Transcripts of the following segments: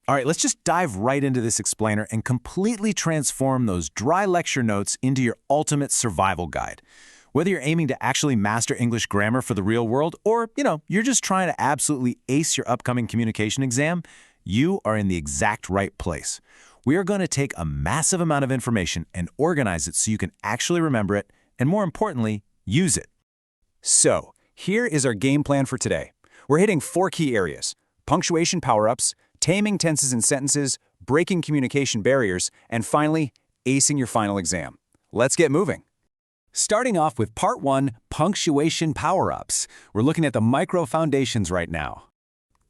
All right, let's just dive right into this explainer and completely transform those dry lecture notes into your ultimate survival guide. Whether you're aiming to actually master English grammar for the real world or, you're just trying to absolutely ace your upcoming communication exam, you are in the exact right place. We are going to take a massive amount of information and organize it so you can actually remember it and, more importantly, use it. So, here is our game plan for today. We're hitting 4 key areas: punctuation power-ups, taming tenses and sentences, breaking communication barriers, and finally, acing your final exam. Let's get moving. Starting off with Part 1, punctuation power-ups. We're looking at the micro foundations right now.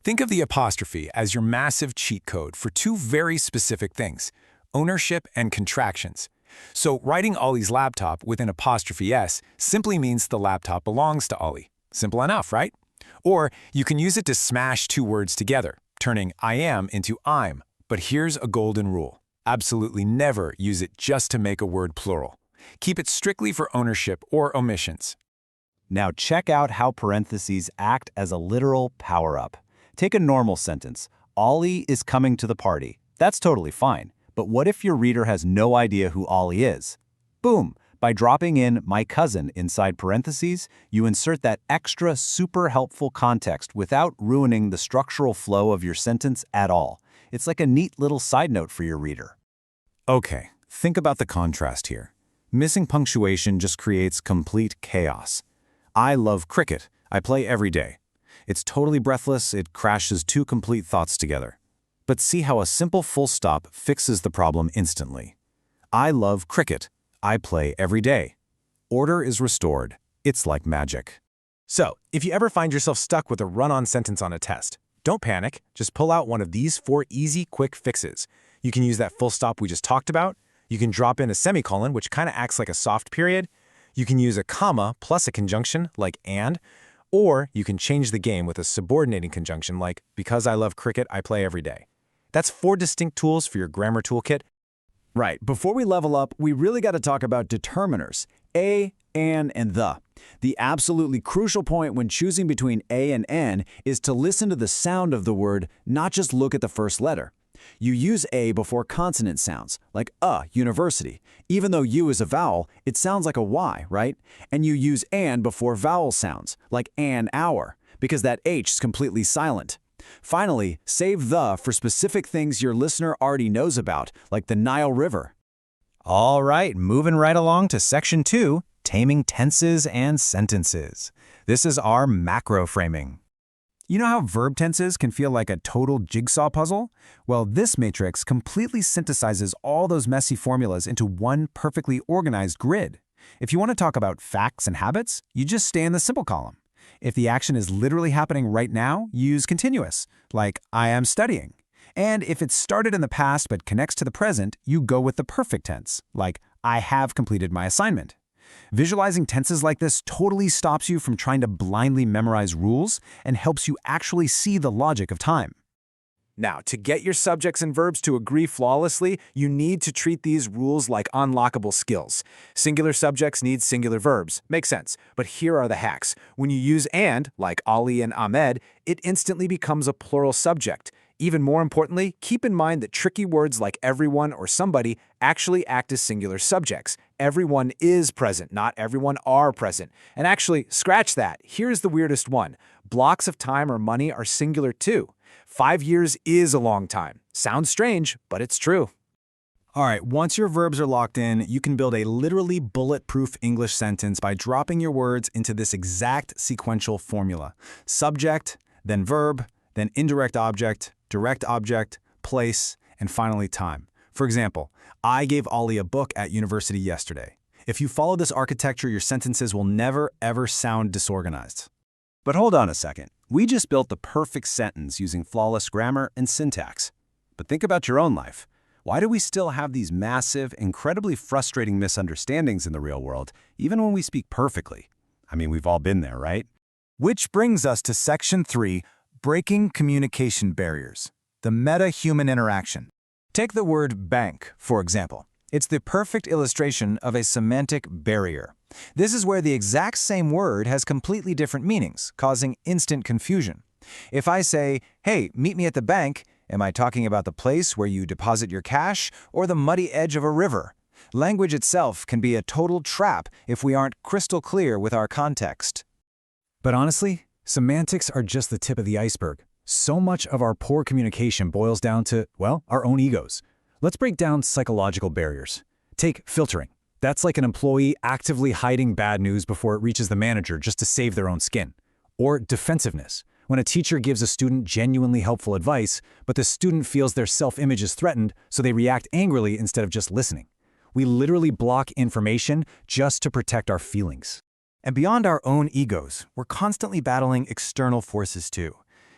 Think of the apostrophe as your massive cheat code for 2 very specific things: ownership and contractions. So writing Ollie's laptop with an apostrophe S simply means the laptop belongs to Ollie. Simple enough, right? Or you can use it to smash 2 words together, turning I am into I'm. But here's a golden rule. Absolutely never use it just to make a word plural. Keep it strictly for ownership or omissions. Now check out how parentheses act as a literal power-up. Take a normal sentence. Ollie is coming to the party. That's totally fine. But what if your reader has no idea who Ollie is? Boom! By dropping in my cousin inside parentheses, you insert that extra super helpful context without ruining the structural flow of your sentence at all. It's like a neat little side note for your reader. Okay, think about the contrast here. Missing punctuation just creates complete chaos. I love cricket. I play every day. It's totally breathless. It crashes 2 complete thoughts together. But see how a simple full stop fixes the problem instantly. I love cricket. I play every day. Order is restored. It's like magic. So, if you ever find yourself stuck with a run-on sentence on a test, don't panic. Just pull out one of these 4 easy, quick fixes. You can use that full stop we just talked about. You can drop in a semicolon, which kind of acts like a soft period. You can use a comma plus a conjunction, like and. Or you can change the game with a subordinating conjunction, like because I love cricket, I play every day. That's 4 distinct tools for your grammar toolkit. Right, before we level up, we really got to talk about determiners, a, an, and the. The absolutely crucial point when choosing between a and n is to listen to the sound of the word, not just look at the first letter. You use a before consonant sounds, like university. Even though U is a vowel, it sounds like a Y, right? And you use an before vowel sounds, like an hour, because that H is completely silent. Finally, save the for specific things your listener already knows about, like the Nile River. All right, moving right along to Section 2, taming tenses and sentences. This is our macro framing. You know how verb tenses can feel like a total jigsaw puzzle? Well, this matrix completely synthesizes all those messy formulas into one perfectly organized grid. If you want to talk about facts and habits, you just stay in the simple column. If the action is literally happening right now, use continuous, like I am studying. And if it started in the past but connects to the present, you go with the perfect tense, like I have completed my assignment. Visualizing tenses like this totally stops you from trying to blindly memorize rules and helps you actually see the logic of time. Now, to get your subjects and verbs to agree flawlessly, you need to treat these rules like unlockable skills. Singular subjects need singular verbs. Makes sense. But here are the hacks. When you use and, like Ali and Ahmed, it instantly becomes a plural subject. Even more importantly, keep in mind that tricky words like everyone or somebody actually act as singular subjects. Everyone is present, not everyone are present. And actually, scratch that. Here's the weirdest one. Blocks of time or money are singular too. 5 years is a long time. Sounds strange, but it's true. All right, once your verbs are locked in, you can build a literally bulletproof English sentence by dropping your words into this exact sequential formula. Subject, then verb, then indirect object, direct object, place, and finally time. For example, I gave Ollie a book at university yesterday. If you follow this architecture, your sentences will never, ever sound disorganized. But hold on a second. We just built the perfect sentence using flawless grammar and syntax. But think about your own life. Why do we still have these massive, incredibly frustrating misunderstandings in the real world, even when we speak perfectly? I mean, we've all been there, right? Which brings us to Section 3, breaking communication barriers, the meta-human interaction. Take the word bank, for example. It's the perfect illustration of a semantic barrier. This is where the exact same word has completely different meanings, causing instant confusion. If I say, hey, meet me at the bank, Am I talking about the place where you deposit your cash or the muddy edge of a river? Language itself can be a total trap if we aren't crystal clear with our context. But honestly, semantics are just the tip of the iceberg. So much of our poor communication boils down to, well, our own egos. Let's break down psychological barriers. Take filtering. That's like an employee actively hiding bad news before it reaches the manager just to save their own skin. Or defensiveness, when a teacher gives a student genuinely helpful advice, but the student feels their self-image is threatened, so they react angrily instead of just listening. We literally block information just to protect our feelings. And beyond our own egos, we're constantly battling external forces too.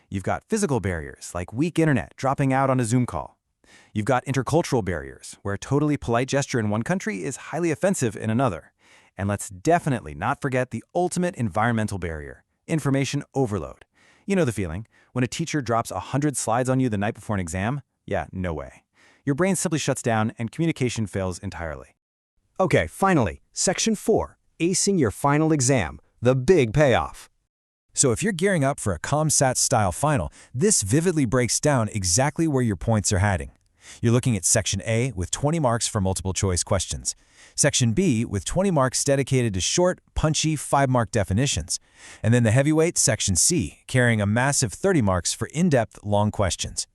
You've got physical barriers, like weak internet dropping out on a Zoom call. You've got intercultural barriers, where a totally polite gesture in one country is highly offensive in another. And let's definitely not forget the ultimate environmental barrier, information overload. You know the feeling, when a teacher drops 100 slides on you the night before an exam? Yeah, no way. Your brain simply shuts down and communication fails entirely. Okay, finally, Section 4, acing your final exam, the big payoff. So if you're gearing up for a ComSat-style final, this vividly breaks down exactly where your points are heading. You're looking at Section A with 20 marks for multiple-choice questions. Section B with 20 marks dedicated to short, punchy 5-mark definitions. And then the heavyweight Section C, carrying a massive 30 marks for in-depth, long questions.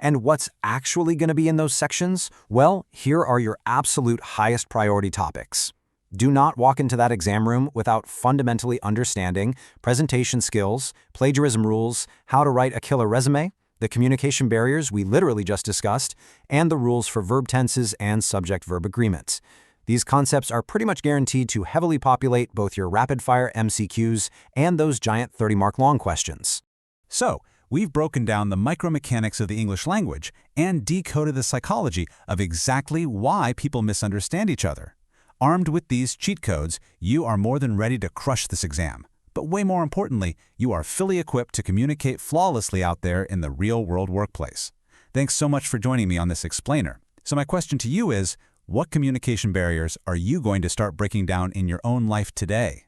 And what's actually going to be in those sections? Well, here are your absolute highest priority topics. Do not walk into that exam room without fundamentally understanding presentation skills, plagiarism rules, how to write a killer resume, the communication barriers we literally just discussed, and the rules for verb tenses and subject-verb agreements. These concepts are pretty much guaranteed to heavily populate both your rapid-fire MCQs and those giant 30-mark long questions. So, we've broken down the micromechanics of the English language and decoded the psychology of exactly why people misunderstand each other. Armed with these cheat codes, you are more than ready to crush this exam. But way more importantly, you are fully equipped to communicate flawlessly out there in the real-world workplace. Thanks so much for joining me on this explainer. So my question to you is, what communication barriers are you going to start breaking down in your own life today?